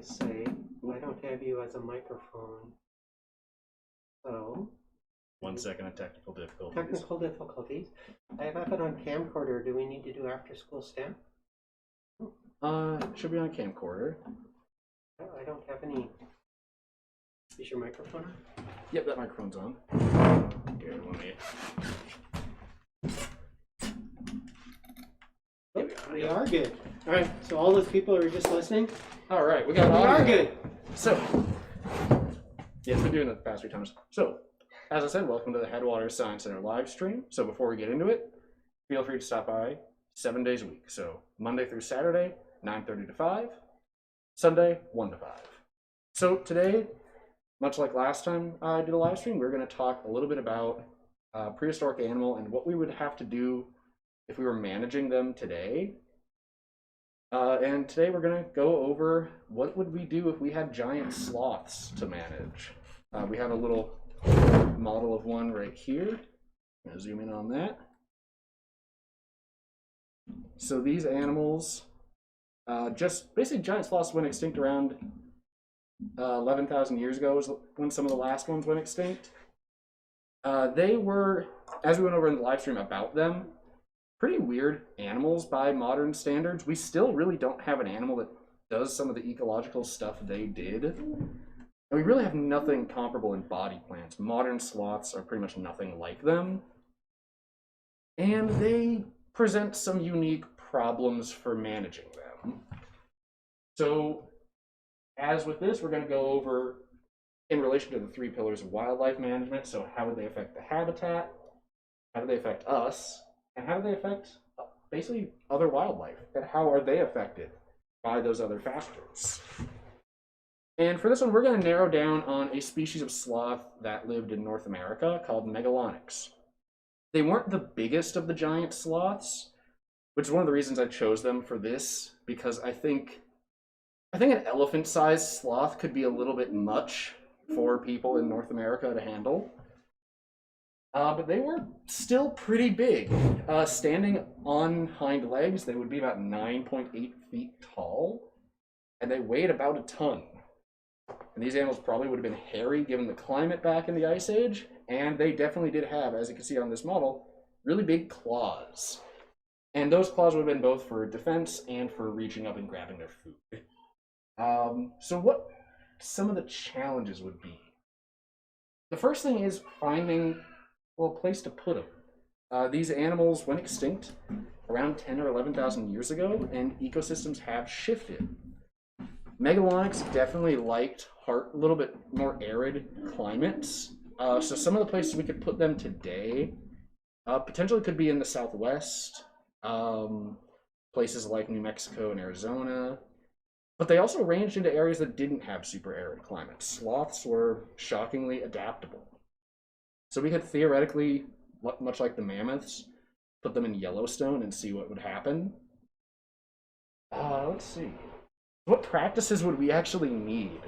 Say, I don't have you as a microphone. So. 1 second of technical difficulties. Technical difficulties. I have it on camcorder. Do we need to do after school stamp? Should be on camcorder. I don't have any. Is your microphone on? Yep, that microphone's on. Here, let me. Oh, we are good. All right. So all those people are just listening. All right, we got. We are good. So, yes, we're doing it the past few times. So, as I said, welcome to the Headwaters Science Center live stream. So before we get into it, feel free to stop by 7 days a week. So Monday through Saturday, 9:30 to 5. Sunday, 1 to 5. So today, much like last time I did a live stream, we're going to talk a little bit about prehistoric animal and what we would have to do if we were managing them today. And today we're going to go over what would we do if we had giant sloths to manage. We have a little model of one right here. I'm going to zoom in on that. So these animals, just basically giant sloths went extinct around 11,000 years ago was when some of the last ones went extinct. They were, as we went over in the live stream about them, pretty weird animals by modern standards. We still really don't have an animal that does some of the ecological stuff they did. And we really have nothing comparable in body plans. Modern sloths are pretty much nothing like them. And they present some unique problems for managing them. So, as with this, we're going to go over in relation to the 3 pillars of wildlife management. So how would they affect the habitat? How do they affect us? And how do they affect basically other wildlife? And how are they affected by those other factors? And for this one, we're going to narrow down on a species of sloth that lived in North America called Megalonyx. They weren't the biggest of the giant sloths, which is one of the reasons I chose them for this, because I think an elephant-sized sloth could be a little bit much for people in North America to handle. But they were still pretty big. Standing on hind legs, they would be about 9.8 feet tall, and they weighed about a ton. And these animals probably would have been hairy given the climate back in the Ice Age, and they definitely did have, as you can see on this model, really big claws. And those claws would have been both for defense and for reaching up and grabbing their food. So what some of the challenges would be? The first thing is finding, well, a place to put them. These animals went extinct around 10 or 11,000 years ago, and ecosystems have shifted. Megalonyx definitely liked a little bit more arid climates. So some of the places we could put them today potentially could be in the Southwest, places like New Mexico and Arizona. But they also ranged into areas that didn't have super arid climates. Sloths were shockingly adaptable. So we could theoretically, much like the mammoths, put them in Yellowstone and see what would happen. Let's see. What practices would we actually need?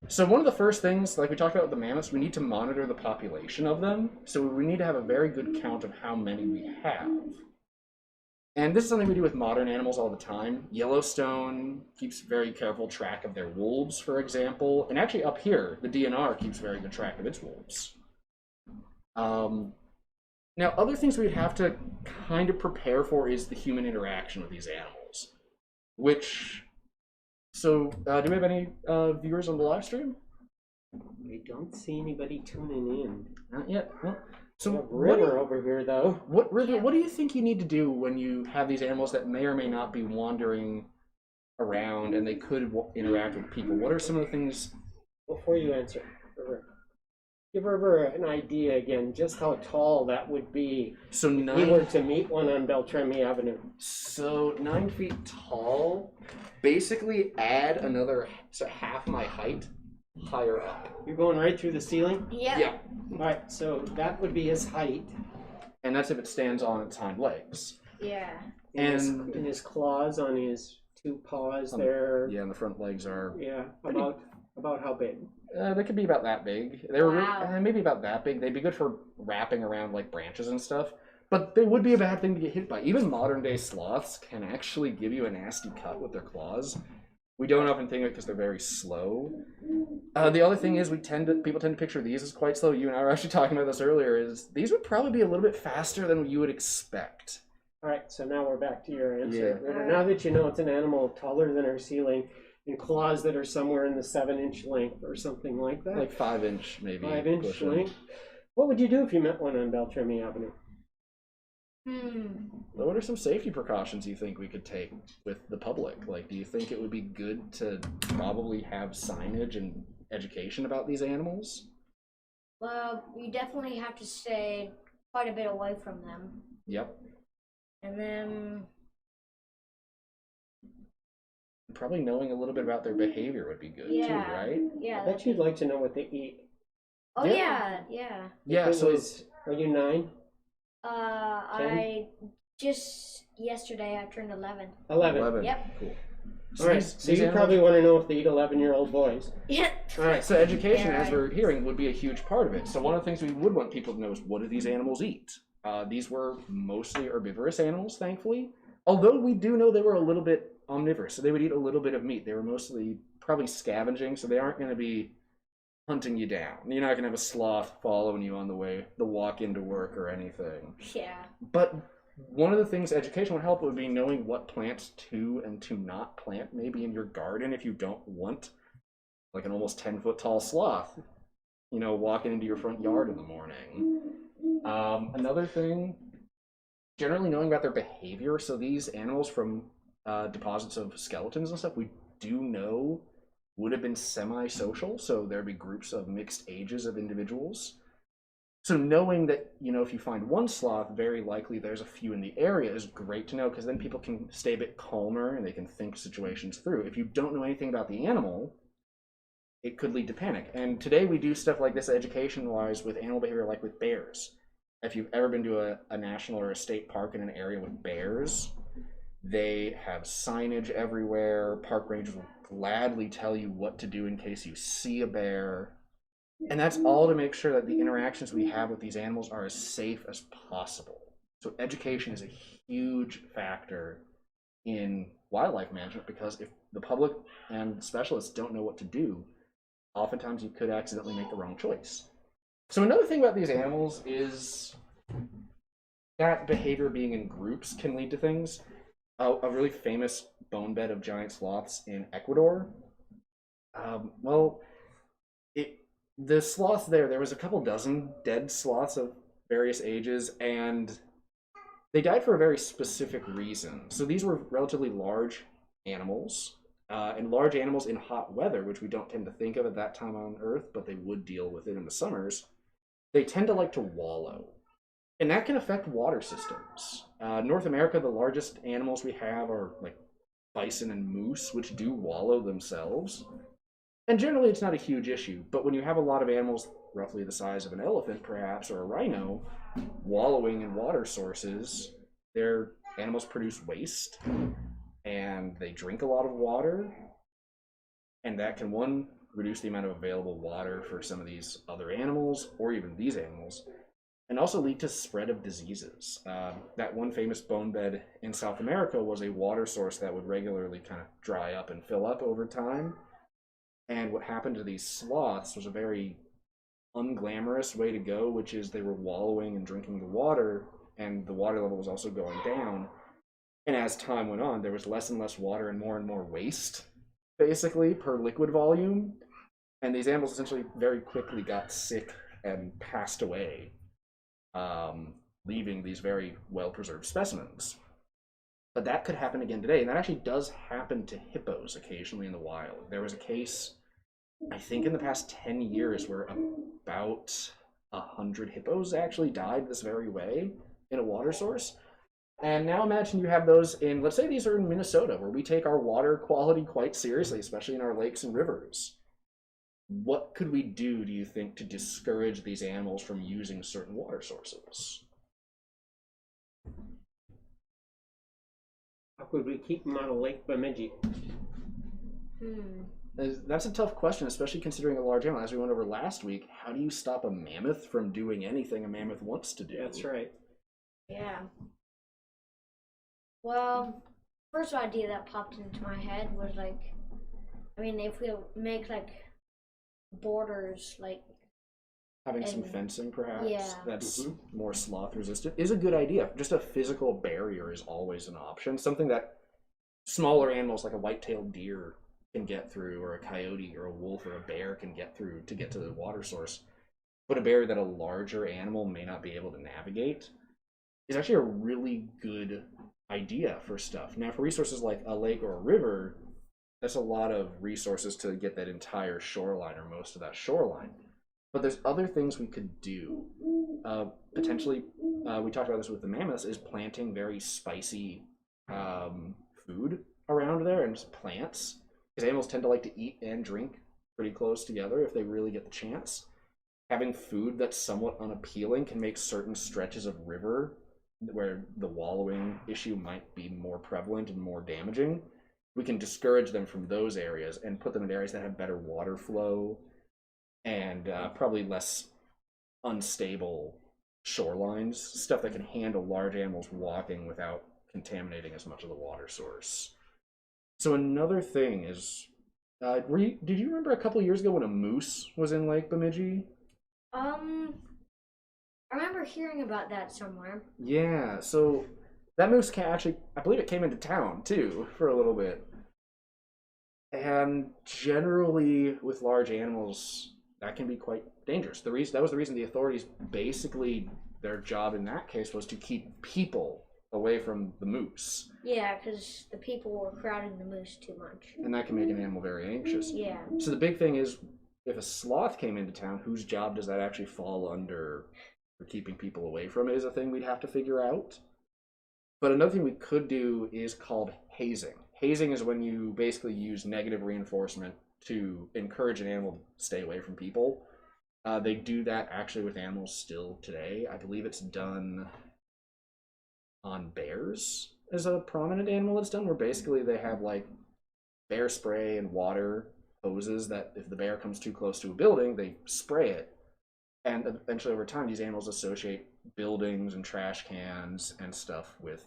So one of the first things, like we talked about with the mammoths, we need to monitor the population of them. So we need to have a very good count of how many we have. And this is something we do with modern animals all the time. Yellowstone keeps very careful track of their wolves, for example. And actually up here, the DNR keeps very good track of its wolves. Now, other things we'd have to kind of prepare for is the human interaction with these animals. So, do we have any viewers on the live stream? I don't see anybody tuning in. Not yet. Well, so River over here, though. What do you think you need to do when you have these animals that may or may not be wandering around and they could interact with people? What are some of the things? Before you answer, River, give River an idea again, just how tall that would be. So if we were to meet one on Beltrami Avenue. So 9 feet tall. Basically, add another half my height higher up. You're going right through the ceiling? Yeah. All right, so that would be his height. And that's if it stands on its hind legs. Yeah. And his claws on his 2 paws there. Yeah, and the front legs are. Yeah, about how big? They could be about that big. They were maybe about that big. They'd be good for wrapping around like branches and stuff. But they would be a bad thing to get hit by. Even modern day sloths can actually give you a nasty cut with their claws, We don't often think of it because they're very slow. The other thing is people tend to picture these as quite slow. You and I were actually talking about this earlier. Is these would probably be a little bit faster than you would expect. All right, so now we're back to your answer. Yeah. Now that you know it's an animal taller than our ceiling and claws that are somewhere in the 7-inch length or something like that. Like 5-inch, maybe. 5-inch pushing. length. What would you do if you met one on Beltrami Avenue? What are some safety precautions you think we could take with the public? Like, do you think it would be good to probably have signage and education about these animals? Well, you definitely have to stay quite a bit away from them. Yep. And then Probably knowing a little bit about their behavior would be good too, Yeah. right? yeah. I bet you'd like to know what they eat. Oh Yeah. yeah. Yeah, It so was, are you 9? I just yesterday I turned 11. 11. Yep. Cool. All right, these- so these you animals- probably want to know if they eat 11-year-old boys. Yeah. All right, so education, Yeah, as we're hearing, would be a huge part of it. So one of the things we would want people to know is, what do these animals eat? These were mostly herbivorous animals, thankfully. Although we do know they were a little bit omnivorous, so they would eat a little bit of meat. They were mostly probably scavenging, so they aren't going to be hunting you down. You're not going to have a sloth following you on the walk into work or anything. Yeah. But one of the things education would help would be knowing what plants to and to not plant, maybe in your garden if you don't want like an almost 10-foot tall sloth, walking into your front yard in the morning. Another thing, generally knowing about their behavior. So these animals from deposits of skeletons and stuff, we do know would have been semi-social. So there'd be groups of mixed ages of individuals. So knowing that, if you find one sloth, very likely there's a few in the area is great to know, because then people can stay a bit calmer and they can think situations through. If you don't know anything about the animal, it could lead to panic. And today we do stuff like this education-wise with animal behavior, like with bears. If you've ever been to a national or a state park in an area with bears, they have signage everywhere. Park rangers will gladly tell you what to do in case you see a bear. And that's all to make sure that the interactions we have with these animals are as safe as possible. So education is a huge factor in wildlife management, because if the public and specialists don't know what to do, oftentimes you could accidentally make the wrong choice. So another thing about these animals is that behavior being in groups can lead to things. A really famous bone bed of giant sloths in Ecuador. The sloths there was a couple dozen dead sloths of various ages, and they died for a very specific reason. So these were relatively large animals, and large animals in hot weather, which we don't tend to think of at that time on Earth, but they would deal with it in the summers. They tend to like to wallow, and that can affect water systems. North America, the largest animals we have are like bison and moose, which do wallow themselves. And generally it's not a huge issue, but when you have a lot of animals roughly the size of an elephant perhaps, or a rhino, wallowing in water sources, their animals produce waste, and they drink a lot of water, and that can, one, reduce the amount of available water for some of these other animals, or even these animals, and also lead to spread of diseases. That one famous bone bed in South America was a water source that would regularly kind of dry up and fill up over time. And what happened to these sloths was a very unglamorous way to go, which is they were wallowing and drinking the water, and the water level was also going down. And as time went on, there was less and less water and more waste, basically, per liquid volume. And these animals essentially very quickly got sick and passed away, leaving these very well-preserved specimens. But that could happen again today, and that actually does happen to hippos occasionally in the wild. There was a case, I think in the past 10 years, where about 100 hippos actually died this very way in a water source. And now imagine you have those in, let's say these are in Minnesota, where we take our water quality quite seriously, especially in our lakes and rivers. What could we do you think, to discourage these animals from using certain water sources? How could we keep them out of Lake Bemidji? That's a tough question, especially considering a large animal. As we went over last week, how do you stop a mammoth from doing anything a mammoth wants to do? That's right. Yeah. Well, first idea that popped into my head was like, I mean, if we make like borders, like Having some And- fencing, perhaps, yeah. that's more sloth resistant is a good idea. Just a physical barrier is always an option. Something that smaller animals like a white-tailed deer can get through, or a coyote, or a wolf, or a bear can get through to get to the water source. But a barrier that a larger animal may not be able to navigate is actually a really good idea for stuff. Now, for resources like a lake or a river, that's a lot of resources to get that entire shoreline or most of that shoreline. But there's other things we could do. Potentially, we talked about this with the mammoths, is planting very spicy food around there and just plants. Because animals tend to like to eat and drink pretty close together if they really get the chance. Having food that's somewhat unappealing can make certain stretches of river where the wallowing issue might be more prevalent and more damaging. We can discourage them from those areas and put them in areas that have better water flow and probably less unstable shorelines, stuff that can handle large animals walking without contaminating as much of the water source. So another thing is, did you remember a couple of years ago when a moose was in Lake Bemidji? I remember hearing about that somewhere. Yeah, so that moose actually, I believe it came into town too for a little bit. And generally, with large animals, that can be quite dangerous. That was the reason the authorities basically, their job in that case was to keep people away from the moose. Yeah, because the people were crowding the moose too much. And that can make an animal very anxious. Yeah. So the big thing is, if a sloth came into town, whose job does that actually fall under for keeping people away from it is a thing we'd have to figure out. But another thing we could do is called hazing. Hazing is when you basically use negative reinforcement to encourage an animal to stay away from people. They do that actually with animals still today. I believe it's done on bears as a prominent animal that's done, where basically they have like bear spray and water hoses that if the bear comes too close to a building, they spray it. And eventually over time, these animals associate buildings and trash cans and stuff with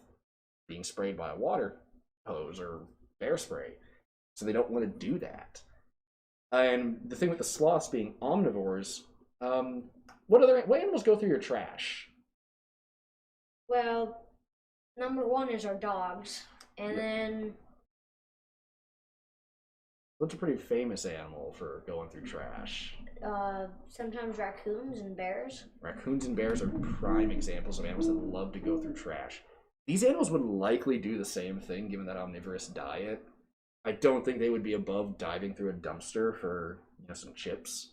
being sprayed by a water hose or bear spray. So they don't want to do that. And the thing with the sloths being omnivores, what animals go through your trash? Well, number one is our dogs, and then What's a pretty famous animal for going through trash? sometimes raccoons and bears. Raccoons and bears are prime examples of animals that love to go through trash. These animals would likely do the same thing given that omnivorous diet. I don't think they would be above diving through a dumpster for some chips.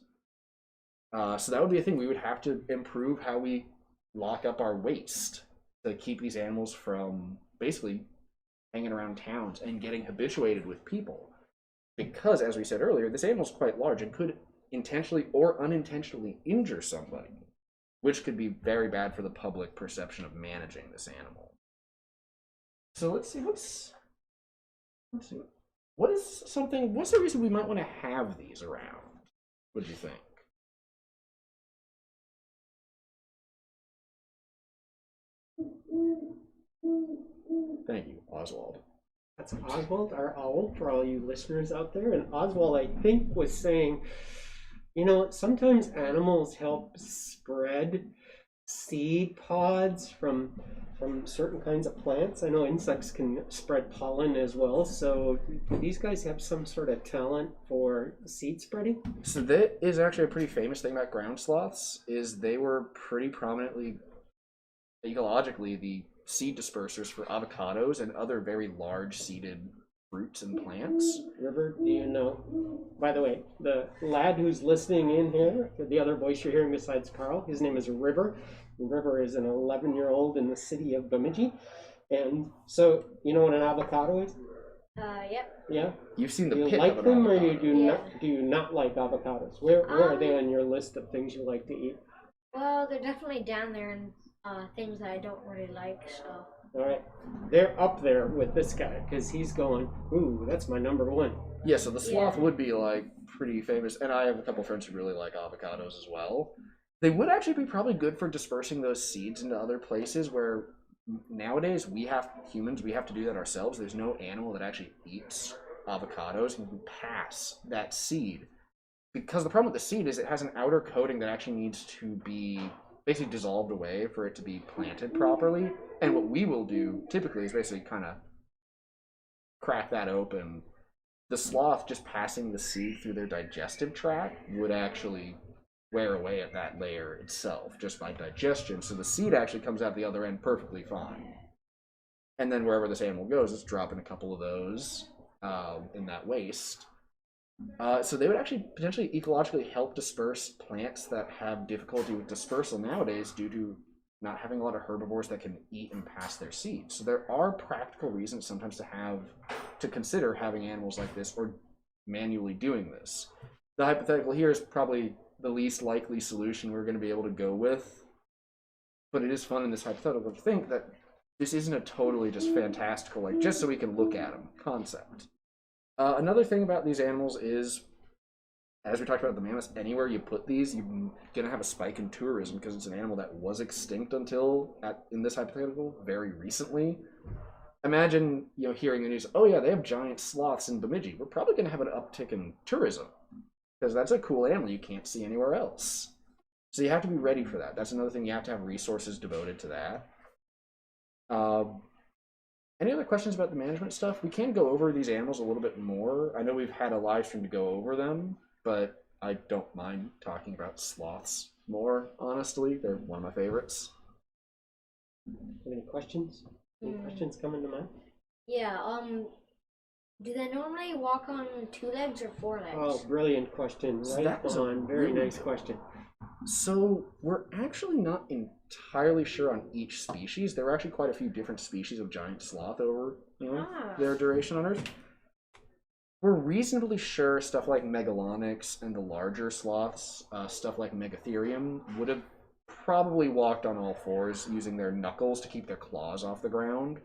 So that would be a thing. We would have to improve how we lock up our waste to keep these animals from basically hanging around towns and getting habituated with people. Because, as we said earlier, this animal's quite large and could intentionally or unintentionally injure somebody, which could be very bad for the public perception of managing this animal. So let's see, what's the reason we might want to have these around? What do you think? Thank you, Oswald. That's Oswald, our owl, for all you listeners out there. And Oswald, I think, was saying, sometimes animals help spread seed pods from certain kinds of plants. I know insects can spread pollen as well. So do these guys have some sort of talent for seed spreading? So that is actually a pretty famous thing about ground sloths, is they were pretty prominently, ecologically, the seed dispersers for avocados and other very large seeded fruits and plants. River, do you know? By the way, the lad who's listening in here, the other voice you're hearing besides Carl, his name is River. River is an 11-year-old in the city of Bemidji. And so, you know what an avocado is? Yep. Yeah? You've seen the Do you pit like of an them or avocado. do you not like avocados? Where are they on your list of things you like to eat? Well, they're definitely down there and things that I don't really like, so. All right. They're up there with this guy because he's going, ooh, that's my number one. Yeah, so the sloth Yeah. would be like pretty famous, and I have a couple friends who really like avocados as well. They would actually be probably good for dispersing those seeds into other places where nowadays humans, we have to do that ourselves. There's no animal that actually eats avocados, and you can pass that seed. Because the problem with the seed is it has an outer coating that actually needs to be basically dissolved away for it to be planted properly. And what we will do typically is basically kind of crack that open. The sloth just passing the seed through their digestive tract would actually wear away at that layer itself just by digestion. So the seed actually comes out the other end perfectly fine. And then wherever this animal goes, it's dropping a couple of those in that waste. So they would actually potentially ecologically help disperse plants that have difficulty with dispersal nowadays due to not having a lot of herbivores that can eat and pass their seeds. So there are practical reasons sometimes to consider having animals like this or manually doing this. The hypothetical here is probably the least likely solution we're going to be able to go with, but it is fun in this hypothetical to think that this isn't a totally just fantastical, like just so we can look at them concept. Another thing about these animals is, as we talked about the mammoths, anywhere you put these, you're going to have a spike in tourism because it's an animal that was extinct until, in this hypothetical, very recently. Imagine, hearing the news, oh yeah, they have giant sloths in Bemidji. We're probably going to have an uptick in tourism because that's a cool animal you can't see anywhere else. So you have to be ready for that. That's another thing. You have to have resources devoted to that. Any other questions about the management stuff? We can go over these animals a little bit more. I know we've had a live stream to go over them, but I don't mind talking about sloths more, honestly. They're one of my favorites. Any questions? Any questions coming to mind? Yeah, do they normally walk on 2 legs or 4 legs? Oh, brilliant question. So Right that was on. Very nice question. So we're actually not entirely sure on each species. There are actually quite a few different species of giant sloth over their duration on Earth. We're reasonably sure stuff like Megalonyx and the larger sloths, stuff like Megatherium, would have probably walked on all fours using their knuckles to keep their claws off the ground.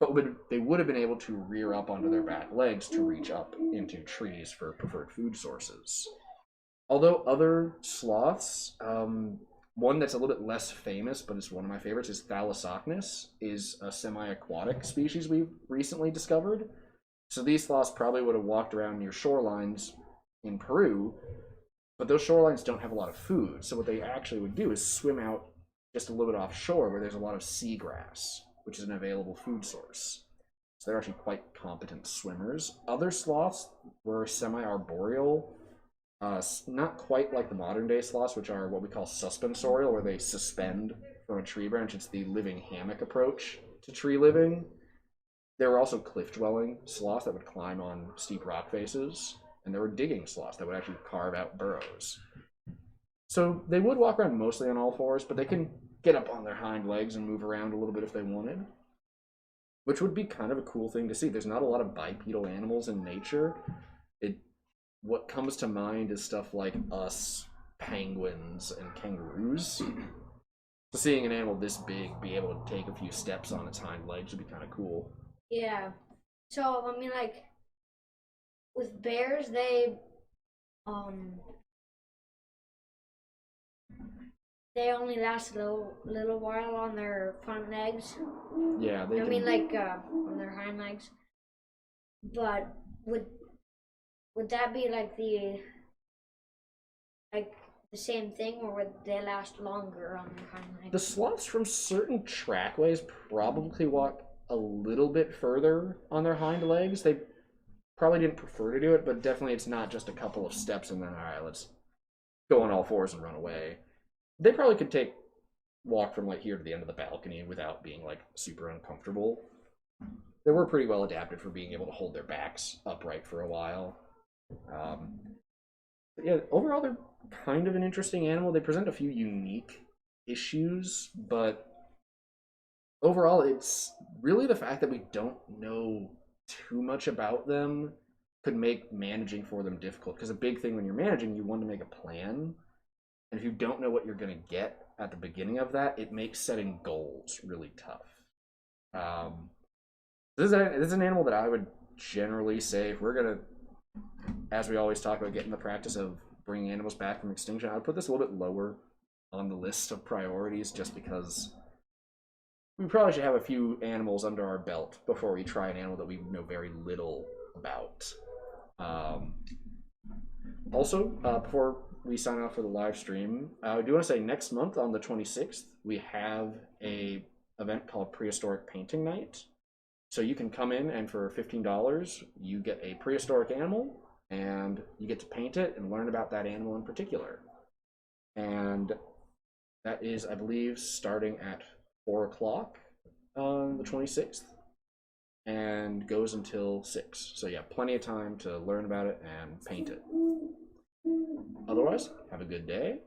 But they would have been able to rear up onto their back legs to reach up into trees for preferred food sources. Although other sloths, one that's a little bit less famous, but it's one of my favorites, is Thalassocnus, is a semi-aquatic species we've recently discovered. So these sloths probably would have walked around near shorelines in Peru, but those shorelines don't have a lot of food. So what they actually would do is swim out just a little bit offshore where there's a lot of seagrass, which is an available food source. So they're actually quite competent swimmers. Other sloths were semi-arboreal, not quite like the modern day sloths, which are what we call suspensorial, where they suspend from a tree branch. It's the living hammock approach to tree living. There were also cliff-dwelling sloths that would climb on steep rock faces, and there were digging sloths that would actually carve out burrows. So they would walk around mostly on all fours, but they can get up on their hind legs and move around a little bit if they wanted, which would be kind of a cool thing to see. There's not a lot of bipedal animals in nature. What comes to mind is stuff like us, penguins, and kangaroos. So seeing an animal this big be able to take a few steps on its hind legs would be kind of cool. Yeah. So, I mean, like, with bears, they only last a little while on their front legs. Yeah, they mean, like, on their hind legs. But would that be like the same thing, or would they last longer on their hind legs? The sloths from certain trackways probably walk a little bit further on their hind legs. They probably didn't prefer to do it, but definitely it's not just a couple of steps and then, all right, let's go on all fours and run away. They probably could walk from like here to the end of the balcony without being like super uncomfortable. They were pretty well adapted for being able to hold their backs upright for a while. But yeah, overall they're kind of an interesting animal. They present a few unique issues, but overall it's really the fact that we don't know too much about them could make managing for them difficult. Because a big thing when you're managing, you want to make a plan. And if you don't know what you're going to get at the beginning of that, it makes setting goals really tough. This is an animal that I would generally say, if we're going to, as we always talk about, getting the practice of bringing animals back from extinction, I would put this a little bit lower on the list of priorities, just because we probably should have a few animals under our belt before we try an animal that we know very little about. Also, before we sign off for the live stream, I do want to say next month on the 26th, we have a event called Prehistoric Painting Night. So you can come in and for $15, you get a prehistoric animal and you get to paint it and learn about that animal in particular. And that is, I believe, starting at 4 o'clock on the 26th and goes until 6. So yeah, plenty of time to learn about it and paint it. Otherwise, have a good day.